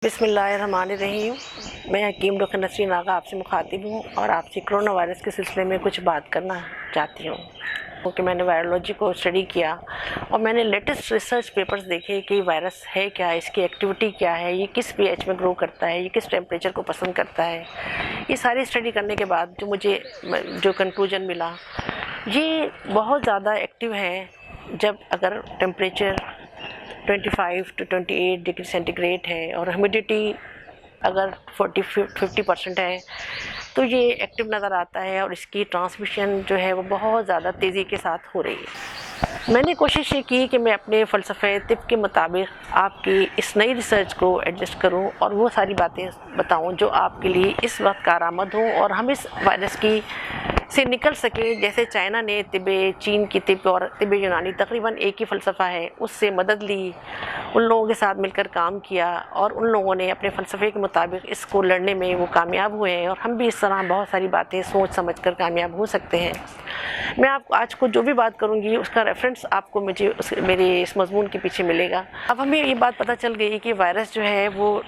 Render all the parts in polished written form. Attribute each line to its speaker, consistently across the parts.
Speaker 1: بسم اللہ الرحمن الرحیم۔ میں حکیم ڈاکٹر نسرین آغا آپ سے مخاطب ہوں اور آپ سے کرونا وائرس کے سلسلے میں کچھ بات کرنا چاہتی ہوں کیونکہ میں نے وائرولوجی کو اسٹڈی کیا اور میں نے لیٹسٹ ریسرچ پیپرز دیکھے کہ وائرس ہے کیا، اس کی ایکٹیویٹی کیا ہے، یہ کس پی ایچ میں گرو کرتا ہے، یہ کس ٹیمپریچر کو پسند کرتا ہے۔ یہ ساری اسٹڈی کرنے کے بعد جو کنکلوژن ملا، یہ بہت زیادہ ایکٹیو ہے جب اگر temperature 25 to 28 degree centigrade ہے اور ہیومیڈیٹی اگر 50% ہے تو یہ ایکٹیو نظر آتا ہے اور اس کی ٹرانسمیشن جو ہے وہ بہت زیادہ تیزی کے ساتھ ہو رہی ہے۔ میں نے کوشش یہ کی کہ میں اپنے فلسفہ طب کے مطابق آپ کی اس نئی ریسرچ کو ایڈجسٹ کروں اور وہ ساری باتیں بتاؤں جو آپ کے لیے اس وقت کارآمد ہوں اور ہم اس وائرس کی سے نکل سکے، جیسے چائنا نے طب، چین کی طب اور طب یونانی تقریباً ایک ہی فلسفہ ہے، اس سے مدد لی، ان لوگوں کے ساتھ مل کر کام کیا اور ان لوگوں نے اپنے فلسفے کے مطابق اس کو لڑنے میں وہ کامیاب ہوئے ہیں اور ہم بھی اس طرح بہت ساری باتیں سوچ سمجھ کر کامیاب ہو سکتے ہیں۔ میں آپ کو آج کو جو بھی بات کروں گی اس کا ریفرنس آپ کو میرے اس مضمون کے پیچھے ملے گا۔ اب ہمیں یہ بات پتہ چل گئی کہ وائرس جو ہے وہ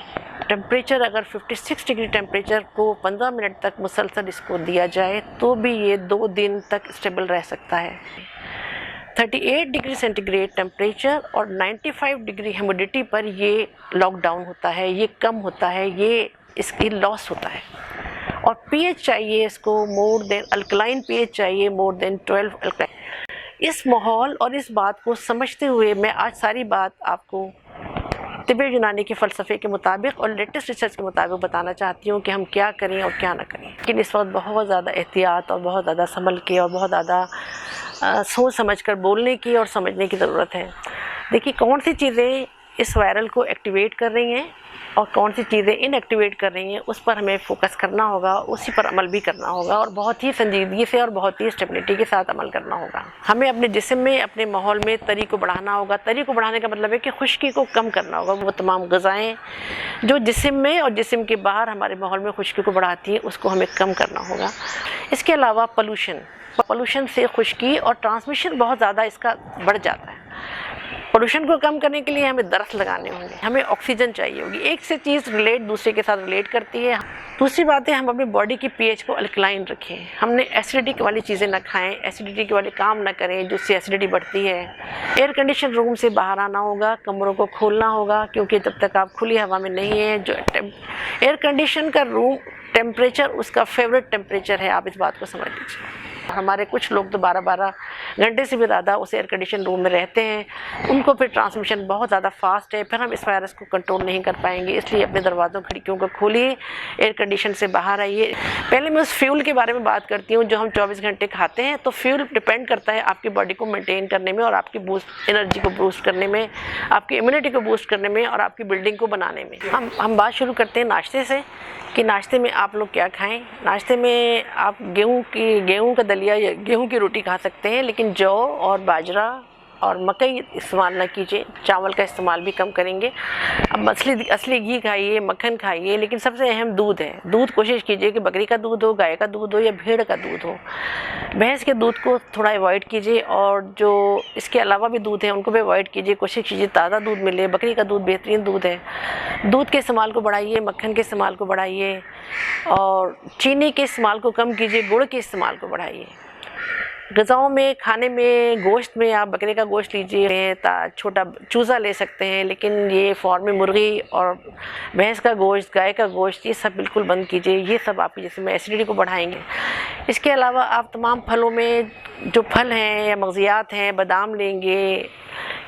Speaker 1: ٹیمپریچر اگر 56 ڈگری ٹیمپریچر کو 15 منٹ تک مسلسل اس کو دیا جائے تو بھی یہ 2 دن تک اسٹیبل رہ سکتا ہے۔ 38 ڈگری سینٹی گریڈ ٹیمپریچر اور 95 ڈگری ہیومیڈیٹی پر یہ لاک ڈاؤن ہوتا ہے، یہ کم ہوتا ہے، یہ اس کی لاس ہوتا ہے اور پی ایچ چاہیے اس کو مور دین الکلائن پی ایچ چاہیے مور دین 12 الکلائن۔ اس ماحول اور اس بات کو سمجھتے ہوئے میں آج ساری بات آپ کو طب یونانی کے فلسفے کے مطابق اور لیٹسٹ ریسرچ کے مطابق بتانا چاہتی ہوں کہ ہم کیا کریں اور کیا نہ کریں، لیکن اس وقت بہت زیادہ احتیاط اور بہت زیادہ سنبھل کے اور بہت زیادہ سوچ سمجھ کر بولنے کی اور سمجھنے کی ضرورت ہے۔ دیکھیے کون سی چیزیں اس وائرل کو ایکٹیویٹ کر رہی ہیں اور کون سی چیزیں ان ایکٹیویٹ کر رہی ہیں، اس پر ہمیں فوکس کرنا ہوگا، اسی پر عمل بھی کرنا ہوگا اور بہت ہی سنجیدگی سے اور بہت ہی اسٹیبلٹی کے ساتھ عمل کرنا ہوگا۔ ہمیں اپنے جسم میں، اپنے ماحول میں تری کو بڑھانا ہوگا۔ تری کو بڑھانے کا مطلب ہے کہ خشکی کو کم کرنا ہوگا۔ وہ تمام غذائیں جو جسم میں اور جسم کے باہر ہمارے ماحول میں خشکی کو بڑھاتی ہیں اس کو ہمیں کم کرنا ہوگا۔ اس کے علاوہ پولوشن سے خشکی اور ٹرانسمیشن بہت زیادہ اس کا بڑھ جاتا ہے۔ پولوشن کو کم کرنے کے لیے ہمیں درخت لگانے ہوں گے، ہمیں آکسیجن چاہیے ہوگی، ایک سے چیز دوسرے کے ساتھ ریلیٹ کرتی ہے۔ دوسری بات ہے ہم اپنی باڈی کی پی ایچ کو الکلائن رکھیں، ہم نے ایسیڈیٹی والی چیزیں نہ کھائیں، ایسیڈیٹی والے کام نہ کریں جس سے ایسیڈیٹی بڑھتی ہے۔ ایئر کنڈیشن روم سے باہر آنا ہوگا، کمروں کو کھولنا ہوگا کیونکہ جب تک آپ کھلی ہوا میں نہیں ہیں، جو ایئر کنڈیشن کا روم ٹیمپریچر اس کا فیوریٹ ٹیمپریچر ہے، آپ اس بات کو سمجھ لیجیے۔ ہمارے کچھ لوگ تو 12 گھنٹے سے بھی زیادہ اس ایئر کنڈیشن روم میں رہتے ہیں، ان کو پھر ٹرانسمیشن بہت زیادہ فاسٹ ہے، پھر ہم اس وائرس کو کنٹرول نہیں کر پائیں گے۔ اس لیے اپنے دروازوں کھڑکیوں کو کھولیے، ایئر کنڈیشن سے باہر آئیے۔ پہلے میں اس فیول کے بارے میں بات کرتی ہوں جو ہم 24 گھنٹے کھاتے ہیں۔ تو فیول ڈپینڈ کرتا ہے آپ کی باڈی کو مینٹین کرنے میں اور آپ کی انرجی کو بوسٹ کرنے میں، آپ کی امیونٹی کو بوسٹ کرنے میں اور آپ کی بلڈنگ کو بنانے میں۔ ہم بات شروع کرتے ہیں ناشتے سے کہ ناشتے میں آپ لوگ کیا کھائیں۔ ناشتے میں آپ گیہوں کا دلیا یا گیہوں کی روٹی کھا سکتے ہیں، لیکن جو اور باجرہ اور مکئی استعمال نہ کیجیے، چاول کا استعمال بھی کم کریں گے۔ اب اصلی گھی کھائیے، مکھن کھائیے، لیکن سب سے اہم دودھ ہے۔ دودھ کوشش کیجیے کہ بکری کا دودھ ہو، گائے کا دودھ ہو یا بھیڑ کا دودھ ہو۔ بھینس کے دودھ کو تھوڑا ایوائڈ کیجیے اور جو اس کے علاوہ بھی دودھ ہیں ان کو بھی ایوائڈ کیجیے۔ کوشش کیجیے تازہ دودھ ملے، بکری کا دودھ بہترین دودھ ہے۔ دودھ کے استعمال کو بڑھائیے، مکھن کے استعمال کو بڑھائیے اور چینی کے استعمال کو کم کیجیے، گڑ کے استعمال کو بڑھائیے۔ غذاؤں میں، کھانے میں، گوشت میں آپ بکرے کا گوشت لیجیے، چھوٹا چوزا لے سکتے ہیں، لیکن یہ فارمی مرغی اور بھینس کا گوشت، گائے کا گوشت یہ سب بالکل بند کیجیے۔ یہ سب آپ کی جسم میں ایسیڈیٹی کو بڑھائیں گے۔ اس کے علاوہ آپ تمام پھلوں میں جو پھل ہیں یا مغزیات ہیں، بادام لیں گے،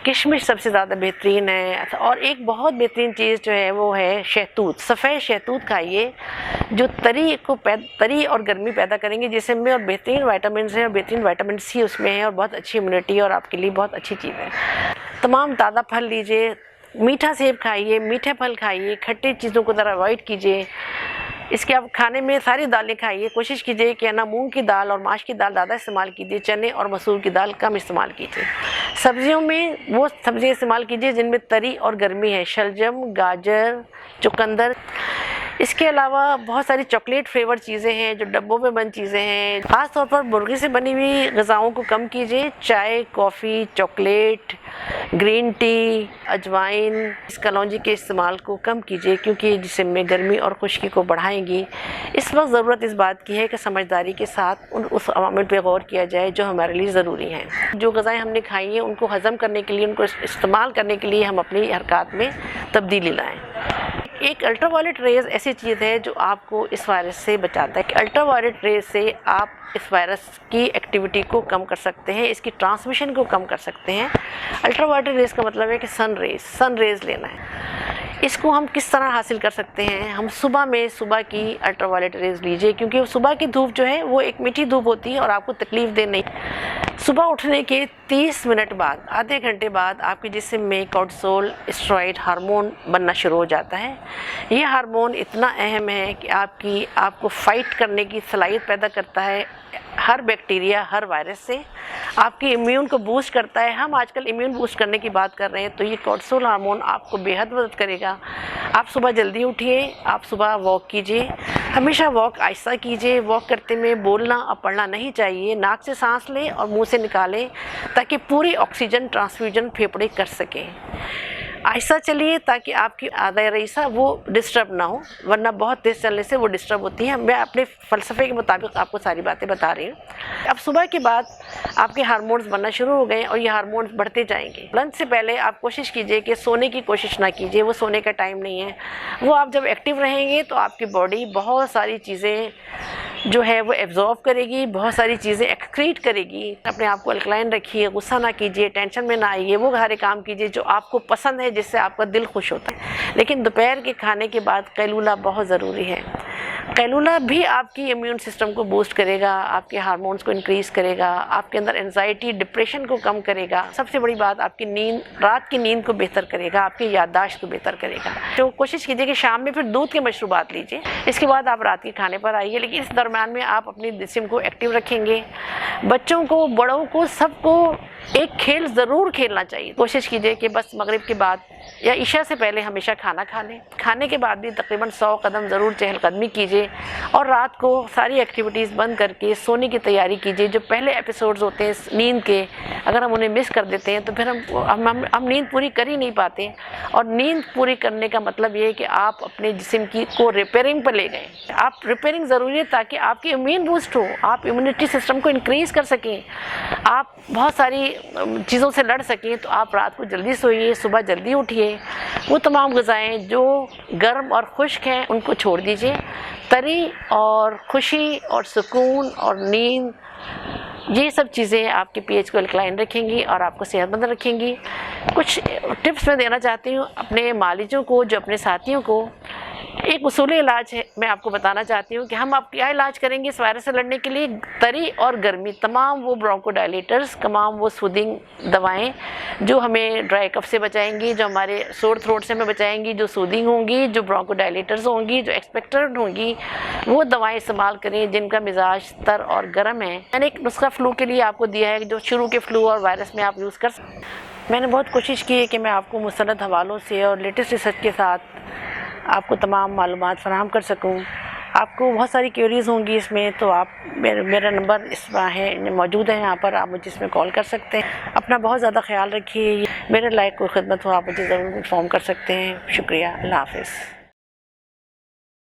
Speaker 1: کشمش سب سے زیادہ بہترین ہے۔ اور ایک بہت بہترین چیز جو ہے وہ ہے شہتوت۔ سفید شہتوت کھائیے جو تری اور گرمی پیدا کریں گے جسم میں، اور بہترین وائٹامنز ہیں اور بہترین وائٹامن سی اس میں ہے اور بہت اچھی امیونٹی اور آپ کے لیے بہت اچھی چیز ہے۔ تمام تازہ پھل لیجیے، میٹھا سیب کھائیے، میٹھے پھل کھائیے، کھٹی چیزوں کو ذرا اوائڈ کیجیے۔ اس کے آپ کھانے میں ساری دالیں کھائیے، کوشش کیجیے کہ مونگ کی دال اور ماش کی دال زیادہ استعمال کیجیے، چنے اور مسور کی دال کم استعمال کیجیے۔ سبزیوں میں وہ سبزیاں استعمال کیجیے جن میں تری اور گرمی ہے، شلجم، گاجر، چقندر۔ اس کے علاوہ بہت ساری چاکلیٹ فلیور چیزیں ہیں جو ڈبوں میں بند چیزیں ہیں، خاص طور پر مرغی سے بنی ہوئی غذاؤں کو کم کیجیے، چائے، کافی، چاکلیٹ، گرین ٹی، اجوائن، اس کلونجی کے استعمال کو کم کیجیے کیونکہ یہ جسم میں گرمی اور خشکی کو بڑھائیں گی۔ اس وقت ضرورت اس بات کی ہے کہ سمجھداری کے ساتھ اس عوامل پہ غور کیا جائے جو ہمارے لیے ضروری ہیں۔ جو غذائیں ہم نے کھائی ہیں ان کو ہضم کرنے کے لیے، ان کو استعمال کرنے کے لیے ہم اپنی حرکات میں تبدیلی لائیں۔ ایک الٹرا وائلٹ ریز ایسی چیز ہے جو آپ کو اس وائرس سے بچاتا ہے۔ الٹرا وائلٹ ریز سے آپ اس وائرس کی ایکٹیویٹی کو کم کر سکتے ہیں، اس کی ٹرانسمیشن کو کم کر سکتے ہیں۔ الٹرا وائلٹ ریز کا مطلب ہے کہ سن ریز لینا ہے۔ اس کو ہم کس طرح حاصل کر سکتے ہیں؟ ہم صبح کی الٹرا وائلٹ ریز لیجئے، کیونکہ صبح کی دھوپ جو ہے وہ ایک میٹھی دھوپ ہوتی ہے اور آپ کو تکلیف دہ نہیں۔ صبح اٹھنے کے 30 منٹ بعد، آدھے گھنٹے بعد آپ کے جسم میں کورٹیسول اسٹیرائڈ ہارمون بننا شروع ہو جاتا ہے۔ یہ ہارمون اتنا اہم ہے کہ آپ کو فائٹ کرنے کی صلاحیت پیدا کرتا ہے ہر بیکٹیریا، ہر وائرس سے، آپ کی امیون کو بوسٹ کرتا ہے۔ ہم آج کل امیون بوسٹ کرنے کی بات کر رہے ہیں، تو یہ کورٹیسول ہارمون آپ کو بے حد مدد کرے گا۔ آپ صبح جلدی اٹھیے، آپ صبح واک کیجیے، ہمیشہ واک آہستہ کیجیے۔ واک کرتے میں بولنا اور پڑھنا نہیں چاہیے، ناک سے سانس لیں اور منہ سے نکالیں تاکہ پوری آکسیجن ٹرانسفیوژن پھیپھڑے کر سکیں۔ آہستہ چلیے تاکہ آپ کی اعضاء رئیسہ وہ ڈسٹرب نہ ہو، ورنہ بہت تیز چلنے سے وہ ڈسٹرب ہوتی ہیں۔ میں اپنے فلسفے کے مطابق آپ کو ساری باتیں بتا رہی ہوں۔ اب صبح کے بعد آپ کے ہارمونز بننا شروع ہو گئے اور یہ ہارمونز بڑھتے جائیں گے۔ لنچ سے پہلے آپ کوشش کیجئے کہ سونے کی کوشش نہ کیجئے، وہ سونے کا ٹائم نہیں ہے۔ وہ آپ جب ایکٹیو رہیں گے تو آپ کی باڈی بہت ساری چیزیں جو ہے وہ ایبزارب کرے گی، بہت ساری چیزیں ایکسکریٹ کرے گی۔ اپنے آپ کو الکلائن رکھیے، غصہ نہ کیجیے، ٹینشن میں نہ آئیے، وہ سارے کام کیجیے جو آپ کو پسند ہے، جس سے آپ کا دل خوش ہوتا ہے۔ لیکن دوپہر کے کھانے کے بعد قیلولہ بہت ضروری ہے۔ قیلولہ بھی آپ کی امیون سسٹم کو بوسٹ کرے گا، آپ کے ہارمونز کو انکریز کرے گا، آپ کے اندر انزائٹی، ڈپریشن کو کم کرے گا۔ سب سے بڑی بات، آپ کی نیند، رات کی نیند کو بہتر کرے گا، آپ کی یادداشت کو بہتر کرے گا۔ تو کوشش کیجیے کہ شام میں پھر دودھ کے مشروبات لیجیے، اس کے بعد آپ رات کے کھانے پر آئیے، لیکن اس درمیان میں آپ اپنی جسم کو ایکٹیو رکھیں گے۔ بچوں کو، بڑوں کو، سب کو ایک کھیل ضرور کھیلنا چاہیے۔ کوشش کیجیے کہ بس مغرب کے بعد یا عشاء سے پہلے ہمیشہ کھانا کھا لیں۔ کھانے کے بعد بھی تقریباً 100 قدم ضرور چہل قدمی کیجیے، اور رات کو ساری ایکٹیویٹیز بند کر کے سونے کی تیاری کیجیے۔ جو پہلے ایپیسوڈز ہوتے ہیں نیند کے، اگر ہم انہیں مس کر دیتے ہیں تو پھر ہم نیند پوری کر ہی نہیں پاتے، اور نیند پوری کرنے کا مطلب یہ ہے کہ آپ اپنے جسم کو ریپیئرنگ پر لے گئے۔ آپ ریپیئرنگ ضروری ہے تاکہ آپ کی امیون بوسٹ ہو، آپ امیونٹی سسٹم کو انکریز کر سکیں، آپ بہت ساری چیزوں سے لڑ سکیں۔ تو آپ رات کو جلدی سوئیے، صبح جلدی اٹھیے۔ وہ تمام غذائیں جو گرم اور خشک ہیں ان کو چھوڑ دیجیے۔ تری اور خوشی اور سکون اور نیند، یہ سب چیزیں آپ کے پی ایچ کو الکلائن رکھیں گی اور آپ کو صحت مند رکھیں گی۔ کچھ ٹپس میں دینا چاہتی ہوں اپنے معالجوں کو، جو اپنے ساتھیوں کو۔ ایک اصولی علاج ہے، میں آپ کو بتانا چاہتی ہوں کہ ہم آپ کیا علاج کریں گے اس وائرس سے لڑنے کے لیے؟ تری اور گرمی، تمام وہ برونکو ڈائلیٹرز، تمام وہ سودنگ دوائیں جو ہمیں ڈرائی کف سے بچائیں گی، جو ہمارے سور تھروٹ سے ہمیں بچائیں گی، جو سودنگ ہوں گی، جو برونکو ڈائلیٹرز ہوں گی، جو ایکسپیکٹرڈ ہوں گی، وہ دوائیں استعمال کریں جن کا مزاج تر اور گرم ہے۔ میں نے ایک نسخہ فلو کے لیے آپ کو دیا ہے جو شروع کے فلو اور وائرس میں آپ یوز کر سکتے ہیں۔ میں نے بہت کوشش کی ہے کہ میں آپ کو مستند حوالوں سے اور لیٹسٹ ریسرچ کے ساتھ آپ کو تمام معلومات فراہم کر سکوں۔ آپ کو بہت ساری کیوریز ہوں گی اس میں، تو آپ میرا نمبر اس میں ہے، موجود ہے یہاں پر، آپ مجھے اس میں کال کر سکتے ہیں۔ اپنا بہت زیادہ خیال رکھیے۔ میرے لائق کوئی خدمت ہو آپ مجھے ضرور انفارم کر سکتے ہیں۔ شکریہ، اللہ حافظ۔